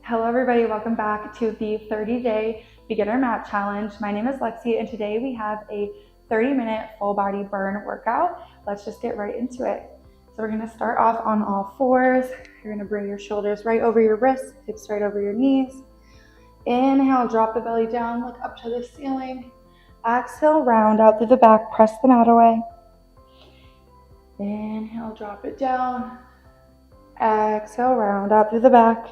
Hello everybody, welcome back to the 30-day beginner mat challenge. My name is Lexi and today we have a 30-minute full body burn workout. Let's just get right into it. So we're gonna start off on all fours. You're gonna bring your shoulders right over your wrists, hips right over your knees. Inhale, drop the belly down, look up to the ceiling. Exhale, round out through the back, press the mat away. Inhale, drop it down. Exhale, round out through the back.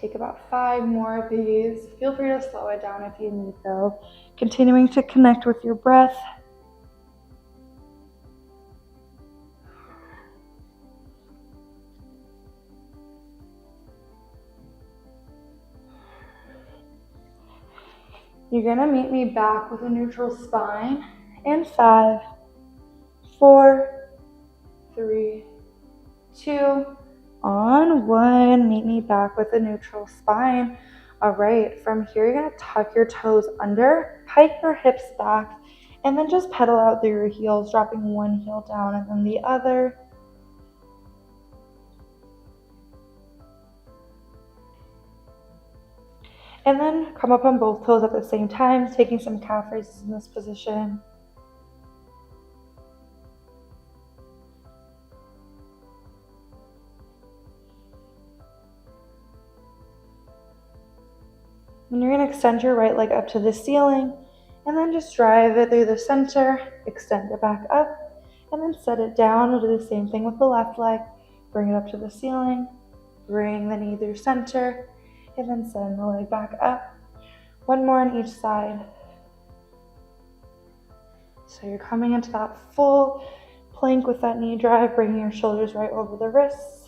Take about 5 more of these. Feel free to slow it down if you need though. Continuing to connect with your breath. You're gonna meet me back with a neutral spine in 5, 4, 3, 2, on 1. Meet me back with a neutral spine. All right, from here you're gonna tuck your toes under, hike your hips back, and then just pedal out through your heels, dropping one heel down and then the other. And then come up on both toes at the same time, taking some calf raises in this position. And you're going to extend your right leg up to the ceiling and then just drive it through the center, extend it back up, and then set it down. We'll do the same thing with the left leg. Bring it up to the ceiling, bring the knee through center, and then send the leg back up. One more on each side. So you're coming into that full plank with that knee drive, bringing your shoulders right over the wrists.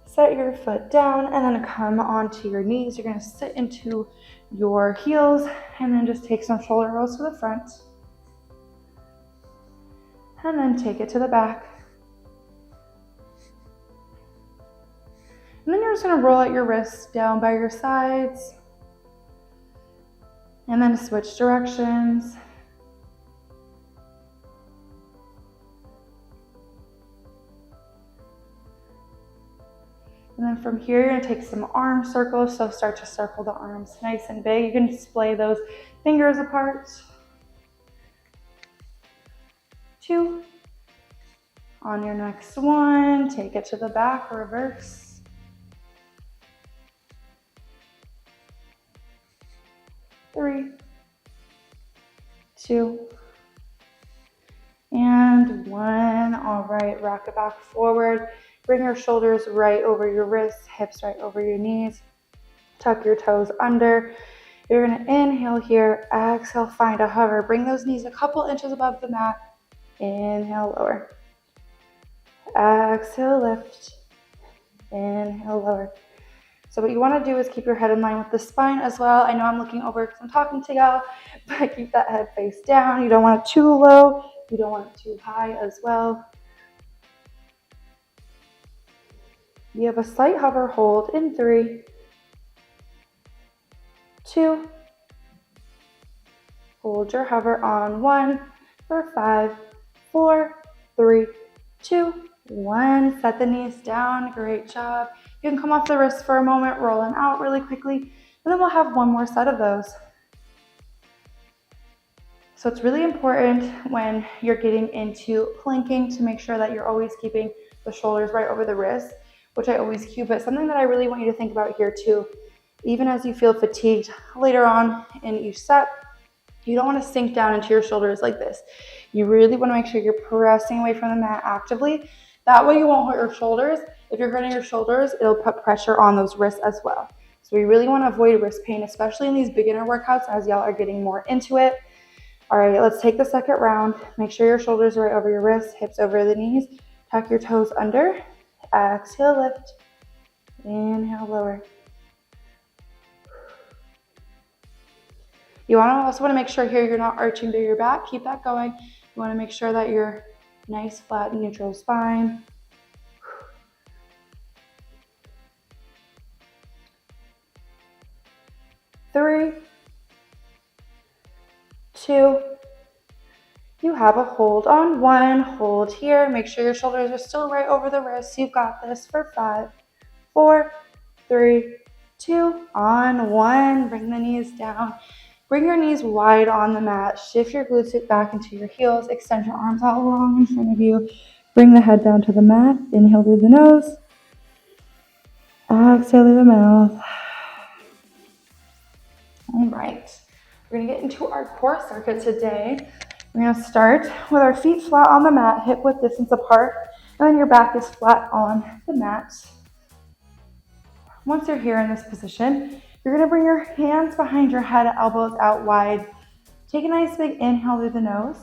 Set your foot down and then come onto your knees. You're going to sit into your heels and then just take some shoulder rolls to the front. And then take it to the back. And then you're just going to roll out your wrists down by your sides. And then switch directions. And then from here, you're going to take some arm circles. So start to circle the arms nice and big. You can display those fingers apart. 2. On your next one, take it to the back, reverse. 3, 2, and 1. All right, rock it back forward. Bring your shoulders right over your wrists, hips right over your knees. Tuck your toes under. You're going to inhale here, exhale, find a hover. Bring those knees a couple inches above the mat. Inhale, lower. Exhale, lift. Inhale, lower. So what you want to do is keep your head in line with the spine as well. I know I'm looking over because I'm talking to y'all, but keep that head face down. You don't want it too low. You don't want it too high as well. You have a slight hover hold in 3, 2, hold your hover on 1 for 5, 4, 3, 2, 1. Set the knees down. Great job. You can come off the wrist for a moment, rolling out really quickly, and then we'll have one more set of those. So it's really important when you're getting into planking to make sure that you're always keeping the shoulders right over the wrists, which I always cue, but something that I really want you to think about here too, even as you feel fatigued later on in each set, you don't want to sink down into your shoulders like this. You really want to make sure you're pressing away from the mat actively. That way you won't hurt your shoulders. If you're hurting your shoulders, it'll put pressure on those wrists as well. So we really want to avoid wrist pain, especially in these beginner workouts as y'all are getting more into it. All right, let's take the second round. Make sure your shoulders are right over your wrists, hips over the knees. Tuck your toes under. Exhale, lift. Inhale, lower. You also want to make sure here you're not arching through your back. Keep that going. You want to make sure that you're nice, flat, neutral spine. 3, 2, you have a hold on 1, hold here. Make sure your shoulders are still right over the wrists. You've got this for 5, 4, 3, 2, on 1. Bring the knees down. Bring your knees wide on the mat. Shift your glutes back into your heels. Extend your arms out long in front of you. Bring the head down to the mat. Inhale through the nose. Exhale through the mouth. All right. We're going to get into our core circuit today. We're going to start with our feet flat on the mat, hip width distance apart, and then your back is flat on the mat. Once you're here in this position, you're going to bring your hands behind your head, elbows out wide. Take a nice big inhale through the nose.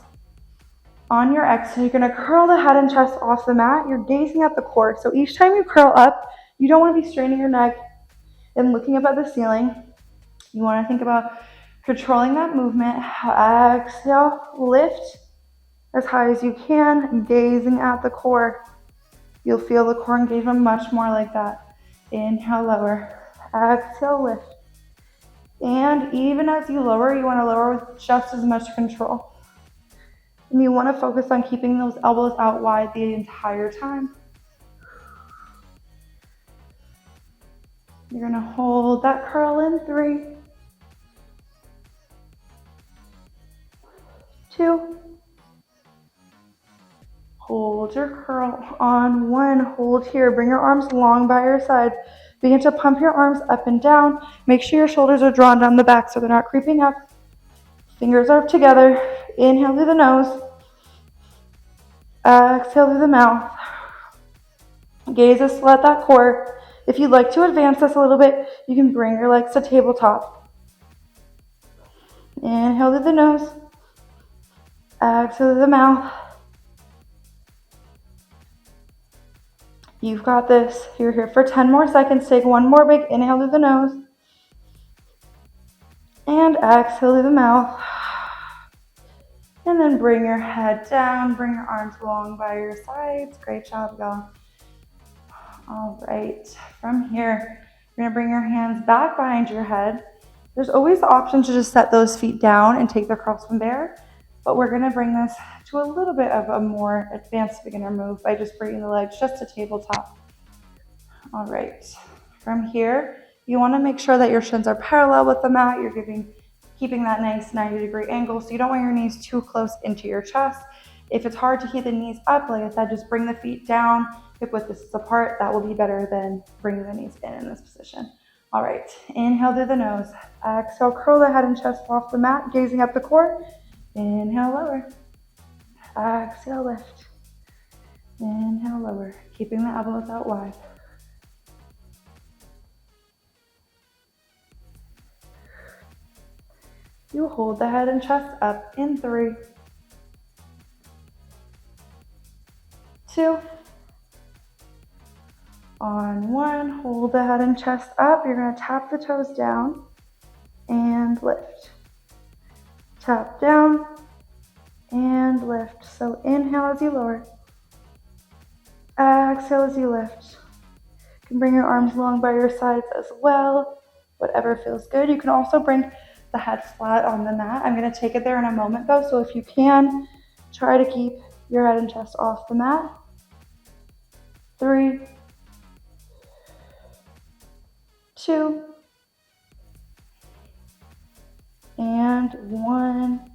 On your exhale, you're going to curl the head and chest off the mat. You're gazing at the core. So each time you curl up, you don't want to be straining your neck and looking up at the ceiling. You want to think about controlling that movement. Exhale, lift as high as you can, gazing at the core. You'll feel the core engagement much more like that. Inhale, lower. Exhale, lift. And even as you lower, you want to lower with just as much control. And you want to focus on keeping those elbows out wide the entire time. You're going to hold that curl in 3, 2, hold your curl on 1, hold here. Bring your arms long by your side. Begin to pump your arms up and down. Make sure your shoulders are drawn down the back so they're not creeping up. Fingers are together. Inhale through the nose. Exhale through the mouth. Gaze is still at that core. If you'd like to advance this a little bit, you can bring your legs to tabletop. Inhale through the nose. Exhale through the mouth. You've got this. You're here for 10 more seconds. Take one more big inhale through the nose. And exhale through the mouth. And then bring your head down. Bring your arms long by your sides. Great job, y'all. All right. From here, you're going to bring your hands back behind your head. There's always the option to just set those feet down and take the curls from there. But we're going to bring this to a little bit of a more advanced beginner move by just bringing the legs just to tabletop. All right. From here, you want to make sure that your shins are parallel with the mat. You're keeping that nice 90-degree angle, so you don't want your knees too close into your chest. If it's hard to keep the knees up, like I said, just bring the feet down, hip width distance apart. That will be better than bringing the knees in this position. All right. Inhale through the nose. Exhale, curl the head and chest off the mat, gazing up the core. Inhale, lower. Exhale, lift. Inhale, lower. Keeping the elbows out wide. You hold the head and chest up in 3, 2, on 1. Hold the head and chest up. You're going to tap the toes down and lift. Tap down and lift. So inhale as you lower. Exhale as you lift. You can bring your arms long by your sides as well. Whatever feels good. You can also bring the head flat on the mat. I'm going to take it there in a moment though. So if you can, try to keep your head and chest off the mat. 3, 2, and 1.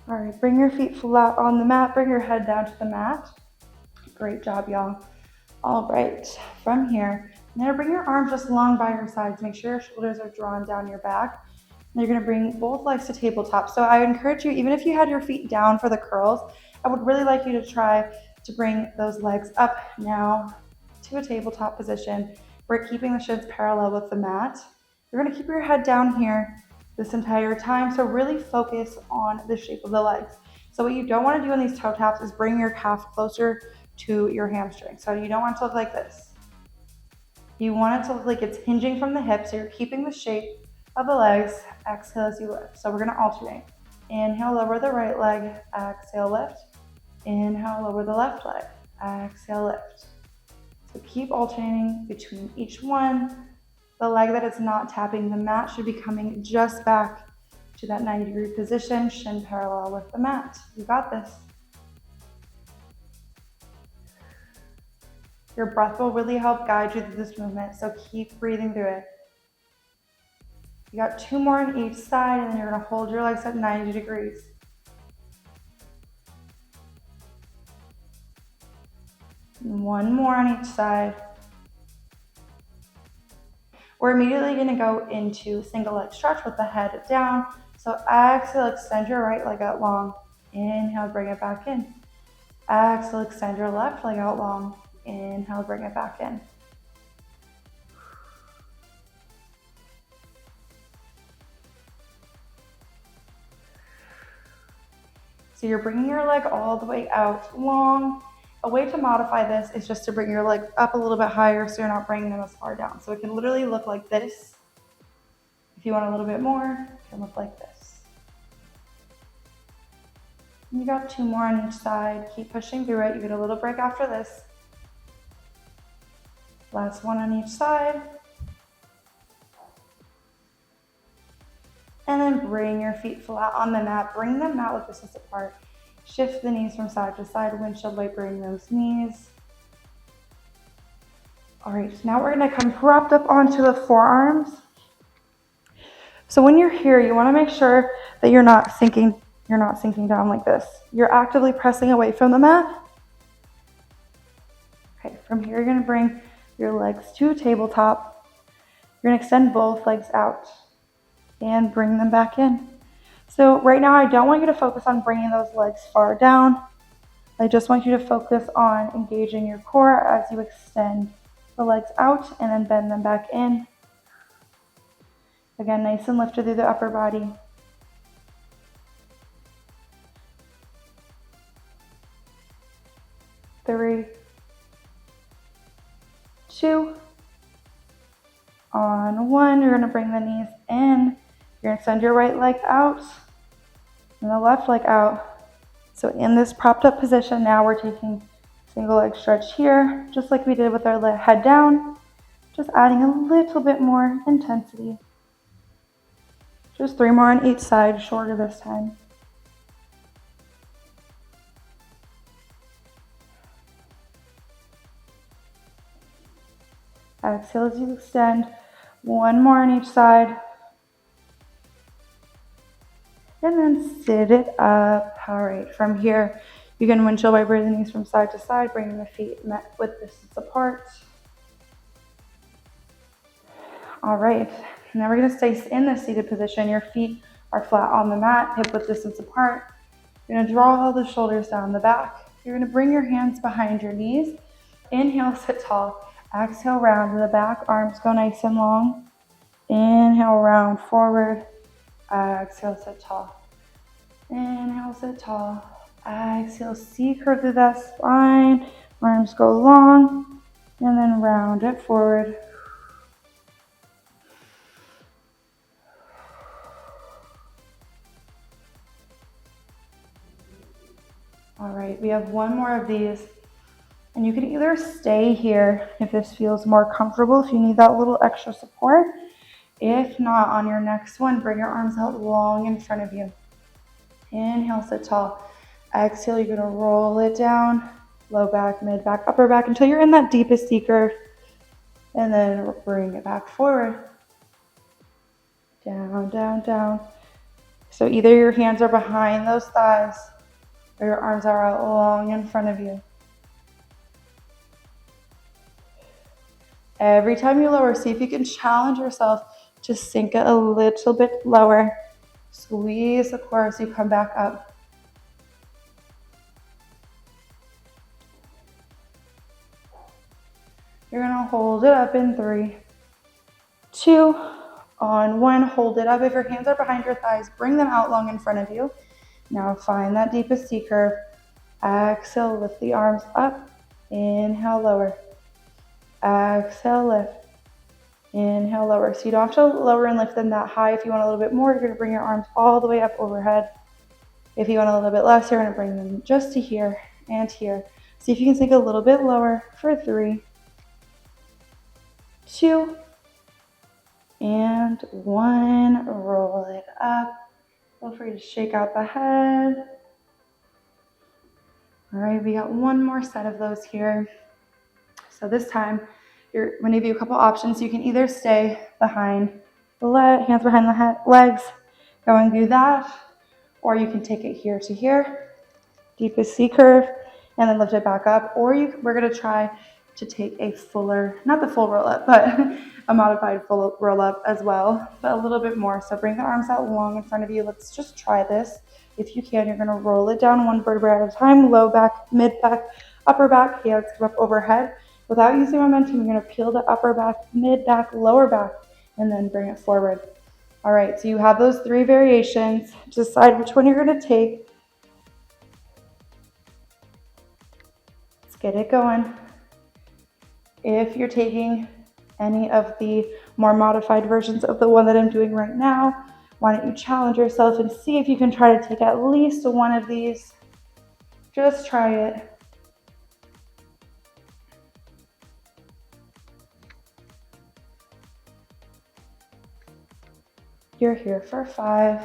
All right, bring your feet flat on the mat. Bring your head down to the mat. Great job, y'all. All right, from here, now bring your arms just long by your sides. Make sure your shoulders are drawn down your back. And you're gonna bring both legs to tabletop. So I encourage you, even if you had your feet down for the curls, I would really like you to try to bring those legs up now to a tabletop position. We're keeping the shins parallel with the mat. You're gonna keep your head down here this entire time. So really focus on the shape of the legs. So what you don't wanna do in these toe taps is bring your calf closer to your hamstring. So you don't want it to look like this. You want it to look like it's hinging from the hips. So you're keeping the shape of the legs. Exhale as you lift. So we're gonna alternate. Inhale, lower the right leg. Exhale, lift. Inhale, lower the left leg. Exhale, lift. So keep alternating between each one. The leg that is not tapping the mat should be coming just back to that 90-degree position, shin parallel with the mat. You got this. Your breath will really help guide you through this movement, so keep breathing through it. You got 2 more on each side, and then you're gonna hold your legs at 90 degrees. And 1 more on each side. We're immediately gonna go into single leg stretch with the head down. So exhale, extend your right leg out long. Inhale, bring it back in. Exhale, extend your left leg out long. Inhale, bring it back in. So you're bringing your leg all the way out long. A way to modify this is just to bring your leg up a little bit higher so you're not bringing them as far down. So it can literally look like this. If you want a little bit more, it can look like this. You got 2 more on each side. Keep pushing through it. You get a little break after this. Last 1 on each side. And then bring your feet flat on the mat. Bring the mat with distance apart. Shift the knees from side to side. Windshield wiper, bring those knees. All right, now we're gonna come propped up onto the forearms. So when you're here, you wanna make sure that you're not sinking down like this. You're actively pressing away from the mat. Okay, from here, you're gonna bring your legs to tabletop. You're gonna extend both legs out and bring them back in. So right now, I don't want you to focus on bringing those legs far down. I just want you to focus on engaging your core as you extend the legs out and then bend them back in. Again, nice and lifted through the upper body. Three, 2, on 1, you're gonna bring the knees in. You're gonna extend your right leg out and the left leg out. So in this propped up position, now we're taking single leg stretch here, just like we did with our head down, just adding a little bit more intensity. Just 3 more on each side, shorter this time. Exhale as you extend. 1 more on each side. And then sit it up. All right, from here, you can windshield wiper the knees from side to side, bringing the feet met with distance apart. All right, now we're gonna stay in the seated position. Your feet are flat on the mat, hip width distance apart. You're gonna draw the shoulders down the back. You're gonna bring your hands behind your knees. Inhale, sit tall. Exhale, round to the back. Arms go nice and long. Inhale, round forward. Exhale, sit tall. Inhale, sit tall. Exhale, C-curve through that spine. Arms go long. And then round it forward. All right, we have 1 more of these. And you can either stay here if this feels more comfortable, if you need that little extra support. If not, on your next one, bring your arms out long in front of you. Inhale, sit tall. Exhale, you're gonna roll it down, low back, mid back, upper back, until you're in that deepest C curve. And then bring it back forward. Down, down, down. So either your hands are behind those thighs or your arms are out long in front of you. Every time you lower, see if you can challenge yourself to sink it a little bit lower. Squeeze the core as you come back up. You're gonna hold it up in 3, 2, on 1, hold it up. If your hands are behind your thighs, bring them out long in front of you. Now find that deepest C curve. Exhale, lift the arms up. Inhale, lower. Exhale, lift. Inhale, lower. So you don't have to lower and lift them that high. If you want a little bit more, you're going to bring your arms all the way up overhead. If you want a little bit less, you're going to bring them just to here and here. See if you can sink a little bit lower for 3, 2, and 1. Roll it up. Feel free to shake out the head. All right, we got one more set of those here. So this time, I'm going to give you a couple options. You can either stay behind the hands behind the legs, going through that, or you can take it here to here, deepest C curve, and then lift it back up. Or we're going to try to take a fuller, not the full roll up, but a modified full roll up as well, but a little bit more. So bring the arms out long in front of you. Let's just try this. If you can, you're going to roll it down one vertebra at a time, low back, mid back, upper back, hands come up overhead. Without using momentum, you're going to peel the upper back, mid back, lower back, and then bring it forward. All right, so you have those 3 variations. Decide which one you're going to take. Let's get it going. If you're taking any of the more modified versions of the one that I'm doing right now, why don't you challenge yourself and see if you can try to take at least one of these. Just try it. You're here for 5,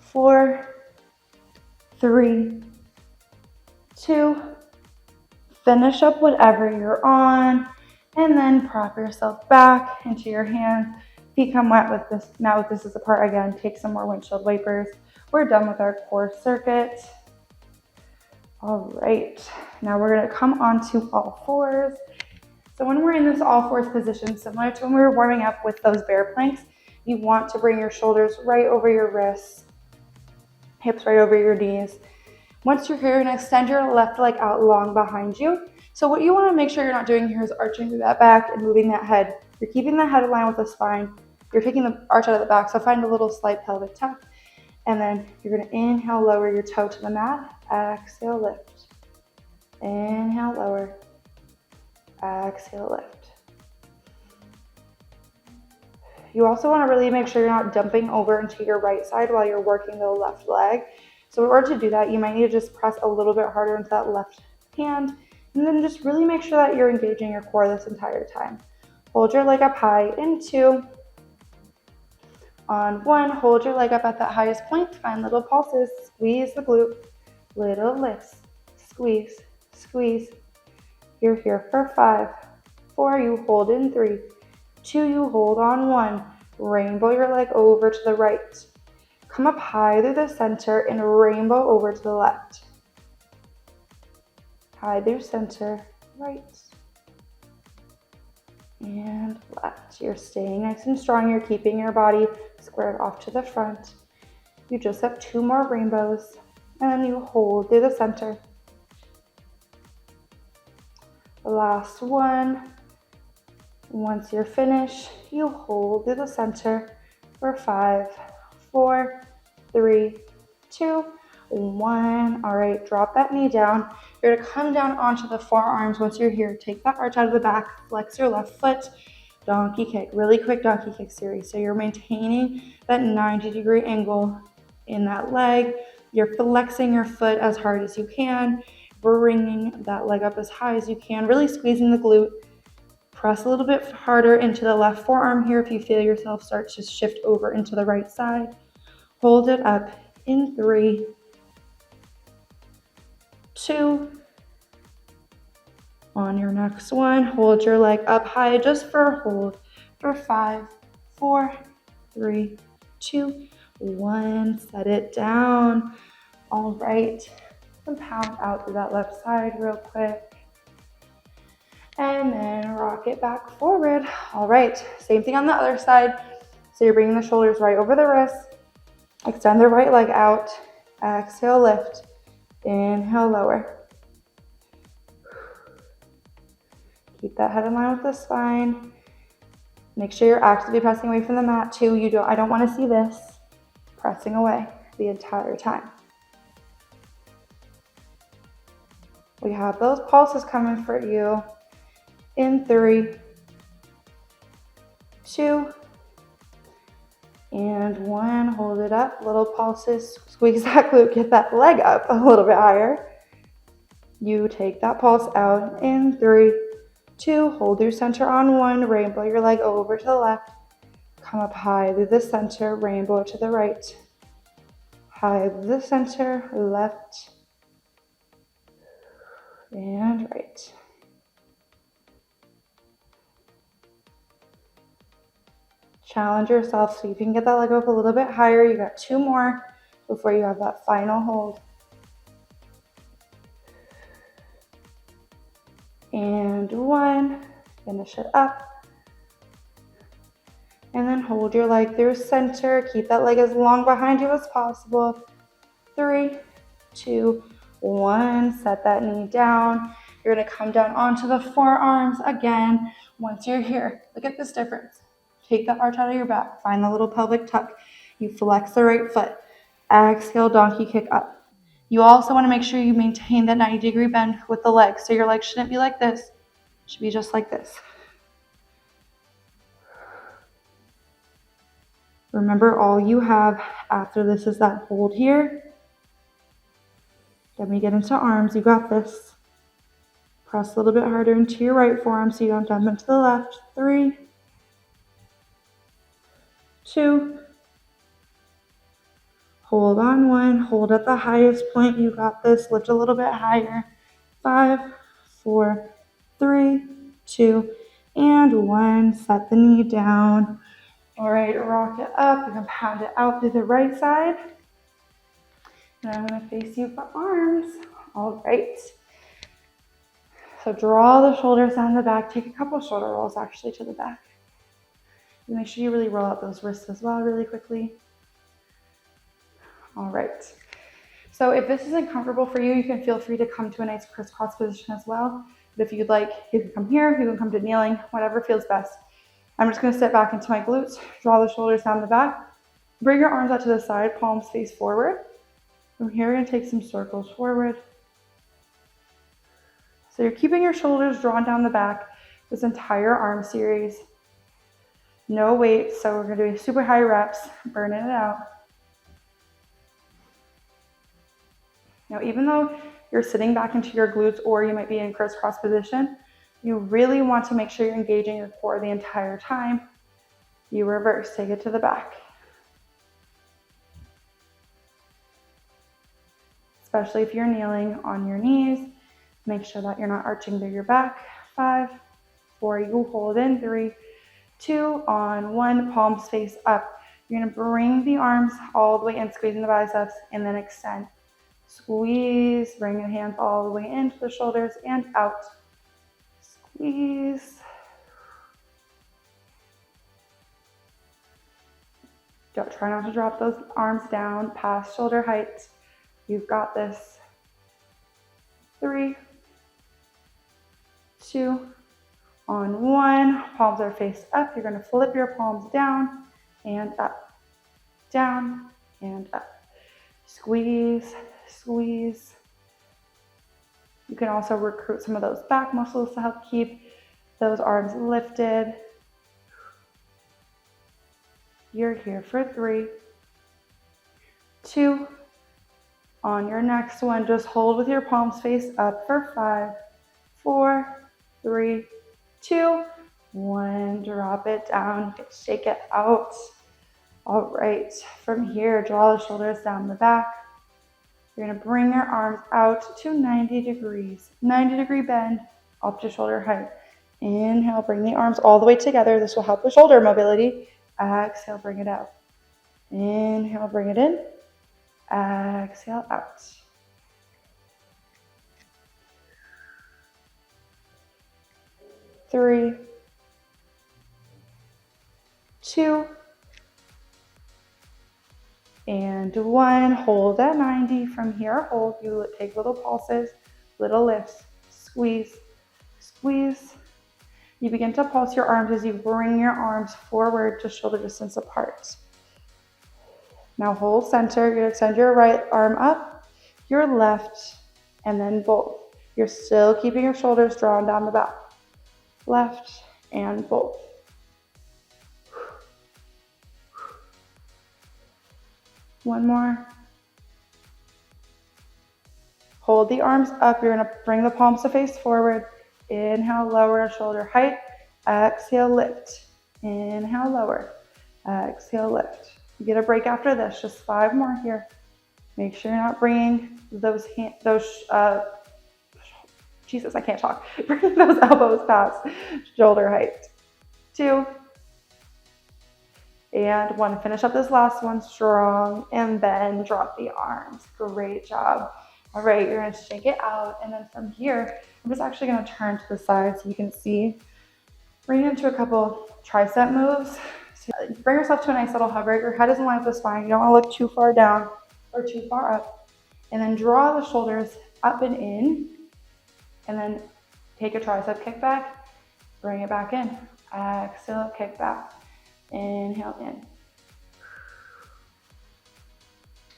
4, 3, 2, finish up whatever you're on, and then prop yourself back into your hands. Feet come wet with this. Now with this is apart again, take some more windshield wipers. We're done with our core circuit. All right, now we're gonna come onto all fours. So when we're in this all fours position, similar to when we were warming up with those bear planks, you want to bring your shoulders right over your wrists, hips right over your knees. Once you're here, you're gonna extend your left leg out long behind you. So what you wanna make sure you're not doing here is arching through that back and moving that head. You're keeping the head in line with the spine. You're taking the arch out of the back, so find a little slight pelvic tuck. And then you're gonna inhale, lower your toe to the mat. Exhale, lift. Inhale, lower. Exhale, lift. You also want to really make sure you're not dumping over into your right side while you're working the left leg. So in order to do that, you might need to just press a little bit harder into that left hand, and then just really make sure that you're engaging your core this entire time. Hold your leg up high in 2. On 1, hold your leg up at that highest point. Find little pulses. Squeeze the glute. Little lifts. Squeeze, squeeze. You're here for 5, 4, you hold in 3, 2, you hold on 1. Rainbow your leg over to the right. Come up high through the center and rainbow over to the left. High through center, right. And left. You're staying nice and strong. You're keeping your body squared off to the front. You just have 2 more rainbows. And then you hold through the center. Last one. Once you're finished, you hold through the center for 5, 4, 3, 2, 1. All right, drop that knee down. You're gonna come down onto the forearms. Once you're here, take that arch out of the back, flex your left foot, donkey kick, really quick donkey kick series. So you're maintaining that 90-degree angle in that leg. You're flexing your foot as hard as you can, bringing that leg up as high as you can, really squeezing the glute. Press a little bit harder into the left forearm here if you feel yourself start to shift over into the right side. Hold it up in 3, 2. On your next one, hold your leg up high just for a hold for 5, 4, 3, 2, 1. Set it down. All right. Compound out through that left side real quick. And then rock it back forward. All right, same thing on the other side. So you're bringing the shoulders right over the wrists. Extend the right leg out. Exhale, lift. Inhale, lower. Keep that head in line with the spine. Make sure you're actively pressing away from the mat too. I don't want to see this. Pressing away the entire time. We have those pulses coming for you. In 3, 2, and 1. Hold it up. Little pulses. Squeeze that glute. Get that leg up a little bit higher. You take that pulse out in 3, 2. Hold your center on 1. Rainbow your leg over to the left. Come up high through the center. Rainbow to the right. High the center, left and right. Challenge yourself so you can get that leg up a little bit higher. You got 2 more before you have that final hold. And 1, finish it up. And then hold your leg through center. Keep that leg as long behind you as possible. 3, 2, 1. Set that knee down. You're gonna come down onto the forearms again. Once you're here, look at this difference. Take the arch out of your back. Find the little pelvic tuck. You flex the right foot. Exhale, donkey kick up. You also wanna make sure you maintain that 90-degree bend with the legs. So your legs shouldn't be like this. It should be just like this. Remember, all you have after this is that hold here. Then we get into arms. You got this. Press a little bit harder into your right forearm so you don't dump into the left. 3, 2. Hold on 1. Hold at the highest point. You got this. Lift a little bit higher. 5, 4, 3, 2, and 1. Set the knee down. All right, rock it up. You can pound it out through the right side. And I'm gonna face you for arms. All right. So draw the shoulders down the back. Take a couple shoulder rolls actually to the back. And make sure you really roll out those wrists as well really quickly. All right. So if this isn't comfortable for you, you can feel free to come to a nice crisscross position as well. But if you'd like, you can come here, you can come to kneeling, whatever feels best. I'm just gonna sit back into my glutes, draw the shoulders down the back, bring your arms out to the side, palms face forward. From here, we're gonna take some circles forward. So you're keeping your shoulders drawn down the back this entire arm series. No weight, so we're gonna do super high reps, burning it out. Now, even though you're sitting back into your glutes or you might be in crisscross position, you really want to make sure you're engaging your core the entire time. You reverse, take it to the back. Especially if you're kneeling on your knees, make sure that you're not arching through your back. 5, 4, you hold in. 3, 2, on 1, palms face up. You're gonna bring the arms all the way in, squeezing the biceps, and then extend. Squeeze, bring your hands all the way into the shoulders and out. Squeeze. Don't try not to drop those arms down past shoulder height. You've got this. 3, 2, on 1. Palms are faced up. You're going to flip your palms down and up, down and up. Squeeze, squeeze. You can also recruit some of those back muscles to help keep those arms lifted. You're here for 3, 2. On your next one, just hold with your palms face up for 5, 4, 3, 2, 1. Drop it down, shake it out. All right, from here, draw the shoulders down the back. You're gonna bring your arms out to 90 degrees, 90-degree bend up to shoulder height. Inhale, bring the arms all the way together. This will help with shoulder mobility. Exhale, bring it out. Inhale, bring it in. Exhale, out. Three, 2, and 1. Hold at 90. From here, hold. You take little pulses, little lifts. Squeeze, squeeze. You begin to pulse your arms as you bring your arms forward to shoulder distance apart. Now hold center. You're going to extend your right arm up, your left, and then both. You're still keeping your shoulders drawn down the back. Left and both. One more. Hold the arms up. You're going to bring the palms to face forward. Inhale, lower to shoulder height. Exhale, lift. Inhale, lower. Exhale, lift. You get a break after this. Just 5 more here. Make sure you're not bringing Jesus, I can't talk. Bring those elbows past shoulder height. 2 and 1. Finish up this last one strong and then drop the arms. Great job. All right, you're gonna shake it out, and then from here, I'm just actually gonna turn to the side so you can see. Bring into a couple tricep moves. So bring yourself to a nice little hover. Your head is in line with the spine. You don't wanna look too far down or too far up. And then draw the shoulders up and in, and then take a tricep kick back, bring it back in. Exhale, kick back. Inhale in.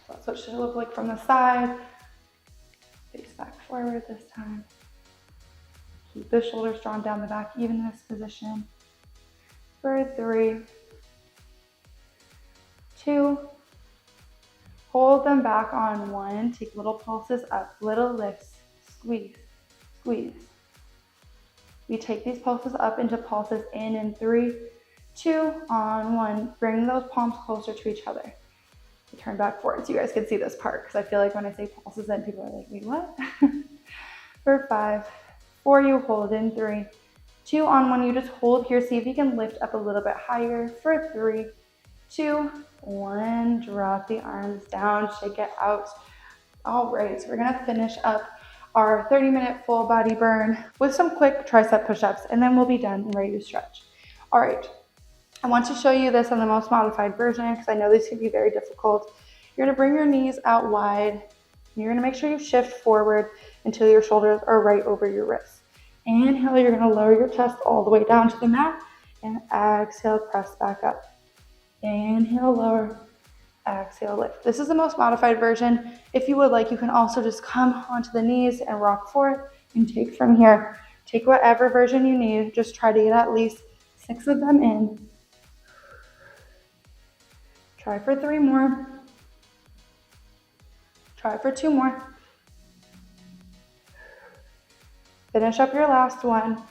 So that's what it should look like from the side. Face back forward this time. Keep the shoulders drawn down the back, even in this position. For 3, 2, hold them back on 1. Take little pulses up, little lifts, squeeze, squeeze. We take these pulses up into pulses in 3, 2, on 1. Bring those palms closer to each other. We turn back forward so you guys can see this part, because I feel like when I say pulses in, people are like, wait, what? For 5, 4, you hold in 3, 2, on 1, you just hold here. See if you can lift up a little bit higher. For 3, 2, 1, drop the arms down, shake it out. All right, so we're gonna finish up our 30-minute full body burn with some quick tricep push-ups, and then we'll be done and ready to stretch. All right, I want to show you this on the most modified version because I know these can be very difficult. You're gonna bring your knees out wide, and you're gonna make sure you shift forward until your shoulders are right over your wrists. Inhale, you're gonna lower your chest all the way down to the mat, and exhale, press back up. Inhale, lower. Exhale, lift. This is the most modified version. If you would like, you can also just come onto the knees and rock forward and take from here. Take whatever version you need. Just try to get at least 6 of them in. Try for 3 more. Try for 2 more. Finish up your last one.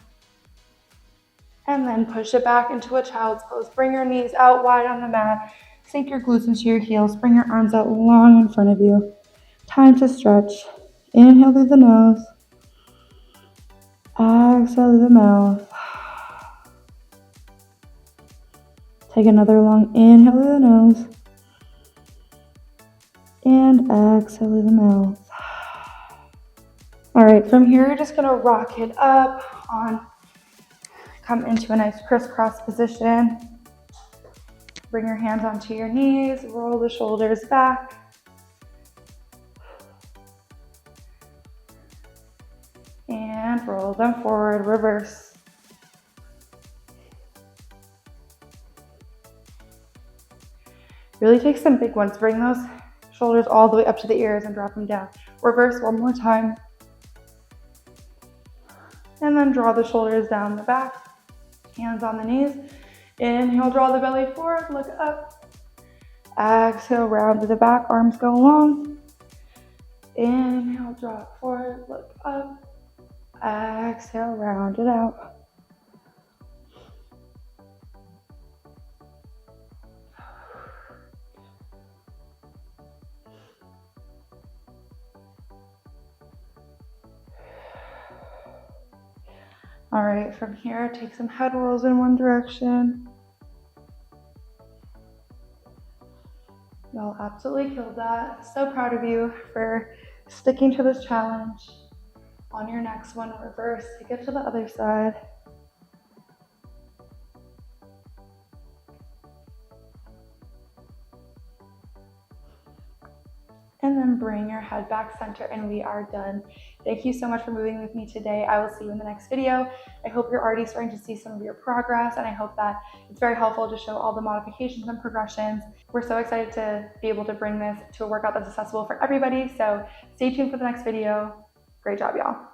And then push it back into a child's pose. Bring your knees out wide on the mat. Sink your glutes into your heels. Bring your arms out long in front of you. Time to stretch. Inhale through the nose. Exhale through the mouth. Take another long inhale through the nose. And exhale through the mouth. All right, from here, you're just gonna rock it up on, come into a nice crisscross position. Bring your hands onto your knees, roll the shoulders back. And roll them forward, reverse. Really take some big ones. Bring those shoulders all the way up to the ears and drop them down. Reverse one more time. And then draw the shoulders down the back. Hands on the knees. Inhale, draw the belly forward, look up. Exhale, round to the back, arms go long. Inhale, drop forward, look up. Exhale, round it out. All right, from here, take some head rolls in one direction. Y'all absolutely killed that. So proud of you for sticking to this challenge. On your next one, reverse, take it to the other side. And then bring your head back center, and we are done. Thank you so much for moving with me today. I will see you in the next video. I hope you're already starting to see some of your progress, and I hope that it's very helpful to show all the modifications and progressions. We're so excited to be able to bring this to a workout that's accessible for everybody. So stay tuned for the next video. Great job, y'all.